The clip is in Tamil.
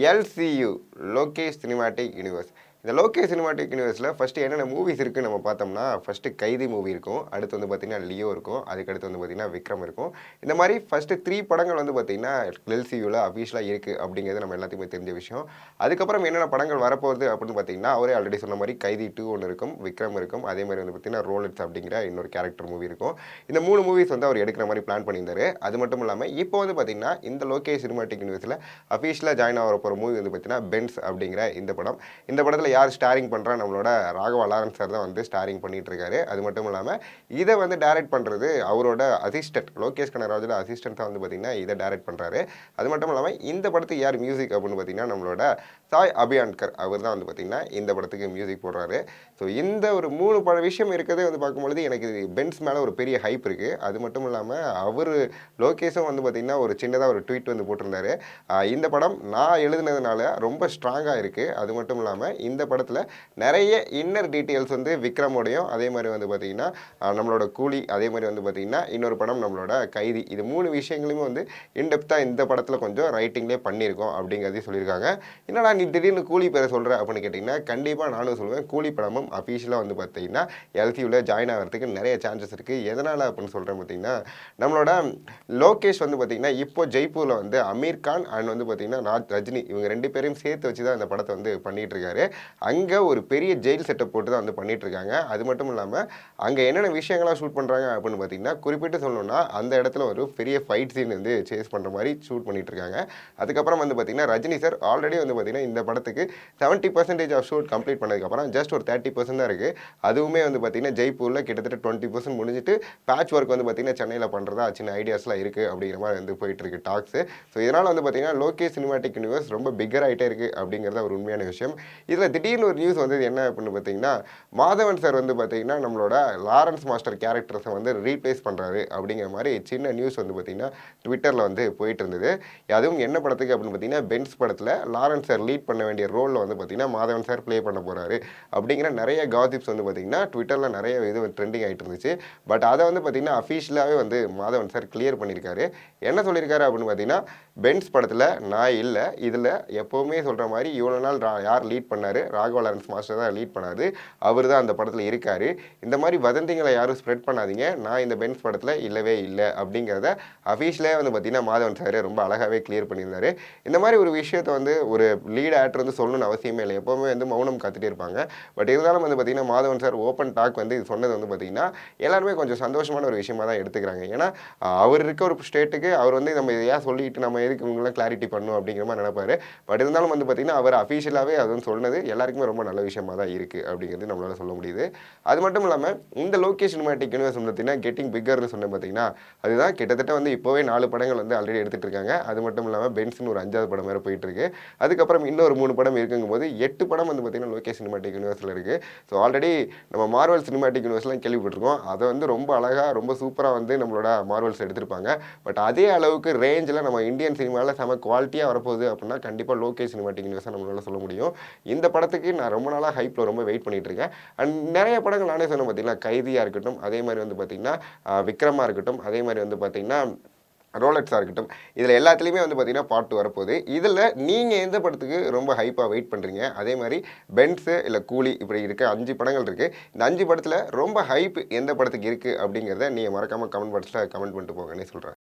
LCU Lokesh cinematic universe. இந்த லோகேஷ் சினிமாட்டிக் யூனிவர்ஸில் ஃபஸ்ட்டு என்னென்ன மூவிஸ் இருக்குன்னு நம்ம பார்த்தோம்னா, ஃபஸ்ட்டு கைதி மூவி இருக்கும். அடுத்து வந்து பார்த்திங்கன்னா லியோ இருக்கும். அதுக்கடுத்து வந்து பார்த்திங்கன்னா விக்ரம் இருக்கும். இந்த மாதிரி ஃபஸ்ட்டு 3 படங்கள் வந்து பார்த்திங்கன்னா எல்சியூவில் அஃபீஷியலாக இருக்குது அப்படிங்கிறது நம்ம எல்லாத்துக்குமே தெரிஞ்ச விஷயம். அதுக்கப்புறம் என்னென்ன படங்கள் வரப்போகுது அப்படின்னு பார்த்திங்கன்னா, அவரே ஆல்ரெடி சொன்ன மாதிரி கைதி 2 ஒன்று இருக்கும், விக்ரம் இருக்கும், அதே மாதிரி வந்து பார்த்திங்கன்னா ரோலெட்ஸ் அப்படிங்கிற இன்னொரு கேரக்டர் மூவி இருக்கும். இந்த 3 மூவிஸ் வந்து அவர் எடுக்கிற மாதிரி பிளான் பண்ணியிருந்தாரு. அது மட்டும் இல்லாமல் இப்போ வந்து பார்த்திங்கன்னா இந்த லோகேஷ் சினிமாட்டிக் யூனிவர்ஸில் அஃபீஷியலாக ஜாயின் ஆகிற போகிற மூவி வந்து பார்த்திங்கன்னா பென்ஸ் அப்படிங்கிற இந்த படம். இந்த படத்தில் யார் ஸ்டாரிங் பண்ணுறா? நம்மளோட ராகவா லாரன்ஸ் சார் தான் வந்து ஸ்டாரிங் பண்ணிட்டு இருக்காரு. அது மட்டும் இல்லாமல் இதை வந்து டைரக்ட் பண்ணுறது அவரோட அசிஸ்டன்ட் லோகேஷ் கனகராஜோட அசிஸ்டன்ட்டாக வந்து பார்த்திங்கன்னா இதை டைரக்ட் பண்ணுறாரு. அது மட்டும் இல்லாமல் இந்த படத்துக்கு யார் மியூசிக் அப்படின்னு பார்த்திங்கன்னா நம்மளோட சாய் அபியான்கர் அவர் தான் வந்து பார்த்திங்கன்னா இந்த படத்துக்கு மியூசிக் போடுறாரு. ஸோ இந்த ஒரு 3 விஷயம் இருக்கிறதே வந்து பார்க்கும்பொழுது எனக்கு பென்ஸ் மேலே ஒரு பெரிய ஹைப் இருக்குது. அது மட்டும் இல்லாமல் அவர் லோகேஷும் வந்து பார்த்திங்கன்னா ஒரு சின்னதாக ஒரு ட்வீட் வந்து போட்டிருந்தாரு. இந்த படம் நான் எழுதுனதுனால ரொம்ப ஸ்ட்ராங்காக இருக்குது. அது மட்டும் இல்லாமல் இந்த படத்தில் நிறைய இன்னர் டீட்டெயில்ஸ் வந்து விக்ரமோடையும் அதே மாதிரி வந்து பார்த்திங்கன்னா நம்மளோட கூலி அதே மாதிரி வந்து பார்த்திங்கன்னா இன்னொரு படம் நம்மளோட கைதி இது 3 விஷயங்களுமே வந்து இன்டெப்த்தாக இந்த படத்தில் கொஞ்சம் ரைட்டிங்லேயே பண்ணியிருக்கோம் அப்படிங்கிறதையும் சொல்லியிருக்காங்க. என்னடா நீ திடீர்னு கூலி பேரை சொல்கிற அப்படின்னு கேட்டிங்கன்னா கண்டிப்பாக நானும் சொல்லுவேன். கூலி படமும் அஃபீஷியலாக வந்து பார்த்திங்கன்னா எல்சியூவில் ஜாயின் ஆகிறதுக்கு நிறைய சான்சஸ் இருக்குது. எதனால் அப்படின்னு சொல்கிறேன் பார்த்திங்கன்னா நம்மளோட லோகேஷ் வந்து பார்த்திங்கன்னா இப்போ ஜெய்ப்பூரில் வந்து அமீர் கான் அண்ட் வந்து பார்த்திங்கன்னா ரஜினி இவங்க 2 பேரையும் சேர்த்து வச்சு தான் இந்த படத்தை வந்து பண்ணிகிட்டு இருக்காரு. அங்கே ஒரு பெரிய ஜெயில் செட்டப் போட்டு தான் வந்து பண்ணிட்டு இருக்காங்க. அது மட்டும் இல்லாமல் அங்கே என்னென்ன விஷயங்கள்லாம் ஷூட் பண்ணுறாங்க அப்படின்னு பார்த்தீங்கன்னா குறிப்பிட்டு சொல்லணும்னா அந்த இடத்துல ஒரு பெரிய ஃபைட் சீன் வந்து சேஸ் பண்ணுற மாதிரி ஷூட் பண்ணிட்டு இருக்காங்க. அதுக்கப்புறம் வந்து பார்த்தீங்கன்னா ரஜினி சார் ஆல்ரெடி வந்து பார்த்தீங்கன்னா இந்த படத்துக்கு 70% ஆஃப் ஷூட் கம்ப்ளீட் பண்ணதுக்கப்புறம் ஜஸ்ட் ஒரு 30% தான் இருக்குது. அதுவுமே வந்து பார்த்தீங்கன்னா ஜெய்ப்பூரில் கிட்டத்தட்ட 20% முடிஞ்சிட்டு பேட்ச் ஒர்க் வந்து பார்த்தீங்கன்னா சென்னையில் பண்ணுறதா சின்ன ஐடியாஸ்லாம் இருக்குது அப்படிங்கிற மாதிரி வந்து போயிட்டு இருக்கு டாக்ஸு. ஸோ இதனால் வந்து பார்த்தீங்கன்னா லோகேஷ் சினிமாட்டிக் யூனிவர்ஸ் ரொம்ப பிக்கர் ஆகிட்டே இருக்குது அப்படிங்கிறத ஒரு உண்மையான விஷயம். இதில் திடீர்னு ஒரு நியூஸ் வந்து என்ன அப்படின்னு பார்த்தீங்கன்னா மாதவன் சார் வந்து பார்த்தீங்கன்னா நம்மளோட லாரன்ஸ் மாஸ்டர் கேரக்டர்ஸை வந்து ரீப்ளேஸ் பண்ணுறாரு அப்படிங்கிற மாதிரி சின்ன நியூஸ் வந்து பார்த்தீங்கன்னா ட்விட்டரில் வந்து போயிட்டு இருந்தது. அதுவும் என்ன படத்துக்கு அப்படின்னு பார்த்தீங்கன்னா பென்ஸ் படத்தில் லாரன்ஸ் சார் லீட் பண்ண வேண்டிய ரோலில் வந்து பார்த்தீங்கன்னா மாதவன் சார் ப்ளே பண்ண போகிறாரு அப்படிங்கிற நிறைய காசிப்ஸ் வந்து பார்த்தீங்கன்னா ட்விட்டரில் நிறைய இது ட்ரெண்டிங் ஆகிட்டு இருந்துச்சு. பட் அதை வந்து பார்த்தீங்கன்னா அஃபீஷியலாகவே வந்து மாதவன் சார் கிளியர் பண்ணியிருக்காரு. என்ன சொல்லியிருக்காரு அப்படின்னு பார்த்தீங்கன்னா பென்ஸ் படத்தில் நான் இல்லை, இதில் எப்போவுமே சொல்கிற மாதிரி இவ்வளோ நாள் யார் லீட் பண்ணார்? ராகவா லாரன்ஸ் மாஸ்டர் தான் லீட் பண்ணாரு. அவர் தான் அந்த படத்தில் இருக்கார். இந்த மாதிரி வதந்திங்களை யாரும் ஸ்ப்ரெட் பண்ணாதீங்க, நான் இந்த பென்ஸ் படத்தில் இல்லவே இல்லை அப்படிங்கிறத அஃபீஷியலாக வந்து பார்த்தீங்கன்னா மாதவன் சார் ரொம்ப அழகாகவே கிளியர் பண்ணியிருந்தாரு. இந்த மாதிரி ஒரு விஷயத்தை வந்து ஒரு லீட் ஆக்டர் வந்து சொல்லணும்னு அவசியமே இல்லை. எப்போவுமே வந்து மௌனம் காத்துட்டே இருப்பாங்க. பட் இருந்தாலும் வந்து பார்த்தீங்கன்னா மாதவன் சார் ஓப்பன் டாக் வந்து இது சொன்னது வந்து பார்த்தீங்கன்னா எல்லாருமே கொஞ்சம் சந்தோஷமான ஒரு விஷயமாக தான் எடுத்துக்கிறாங்க. ஏன்னா அவர் இருக்க ஒரு ஸ்டேட்டுக்கு அவர் வந்து நம்ம இதையா சொல்லிட்டு நம்ம எதுக்கு இவங்களாம் கிளாரிட்டி பண்ணணும் அப்படிங்கிற மாதிரி நினைப்பாரு. பட் இருந்தாலும் வந்து பார்த்தீங்கன்னா அவர் அஃபீஷியலாகவே அது வந்து சொன்னது எல்லாருக்குமே ரொம்ப நல்ல விஷயமாக தான் இருக்குது அப்படிங்கிறது நம்மளால் சொல்ல முடியுது. அது மட்டும் இல்லாமல் இந்த லோகேஷ் சினிமாட்டிக் யூனிவர்ஸ் வந்து பார்த்தீங்கன்னா கெட்டிங் பிக்கர்னு சொன்னேன் பார்த்தீங்கன்னா அதுதான் கிட்டத்தட்ட வந்து இப்போவே 4 படங்கள் வந்து ஆல்ரெடி எடுத்துகிட்டு இருக்காங்க. அது மட்டும் இல்லாமல் பென்ஸ்னு ஒரு 5வது படம் வேறு போயிட்டு இருக்கு. அதுக்கப்புறம் இன்னொரு 3 படம் இருக்குங்கும் போது 8 படம் வந்து பார்த்தீங்கன்னா லோகேஷ் சினிமாட்டிக் யூனிவர்ஸில் இருக்குது. ஸோ ஆல்ரெடி நம்ம மார்வல் சினிமாட்டிக் யூனிவர்ஸ்லாம் கேள்விப்பட்டிருக்கோம். அதை வந்து ரொம்ப அழகாக ரொம்ப சூப்பராக வந்து நம்மளோட மார்வல்ஸ் எடுத்திருப்பாங்க. பட் அதே அளவுக்கு ரேஞ்சில் நம்ம இந்தியன் சினிமாவில் செம குவாலிட்டியாக வரப்போகுது அப்படின்னா கண்டிப்பாக லோகேஷ் சினிமாட்டிக் யூனிவர்ஸை நம்மளால் சொல்ல முடியும். இந்த படத்துக்கு நான் ரொம்ப நாளாக ஹைப்பில் ரொம்ப வெயிட் பண்ணிட்டு இருக்கேன். அண்ட் நிறைய படங்கள் நானே சொன்னேன் பார்த்தீங்கன்னா கைதியாக இருக்கட்டும், அதே மாதிரி வந்து பார்த்தீங்கன்னா விக்ரமாக இருக்கட்டும், அதே மாதிரி வந்து பார்த்தீங்கன்னா ரோலெட்ஸாக இருக்கட்டும், இதில் எல்லாத்துலேயுமே வந்து பார்த்தீங்கன்னா பார்ட் 2 வரப்போகுது. இதில் நீங்கள் எந்த படத்துக்கு ரொம்ப ஹைப்பாக வெயிட் பண்ணுறீங்க? அதே மாதிரி பென்ஸு இல்லை கூலி இப்படி இருக்க 5 படங்கள் இருக்குது. இந்த 5 படத்தில் ரொம்ப ஹைப் எந்த படத்துக்கு இருக்குது அப்படிங்கிறத நீங்கள் மறக்காமல் கமெண்ட் பாக்ஸில் கமெண்ட் பண்ணிட்டு போங்கன்னு சொல்கிறேன்.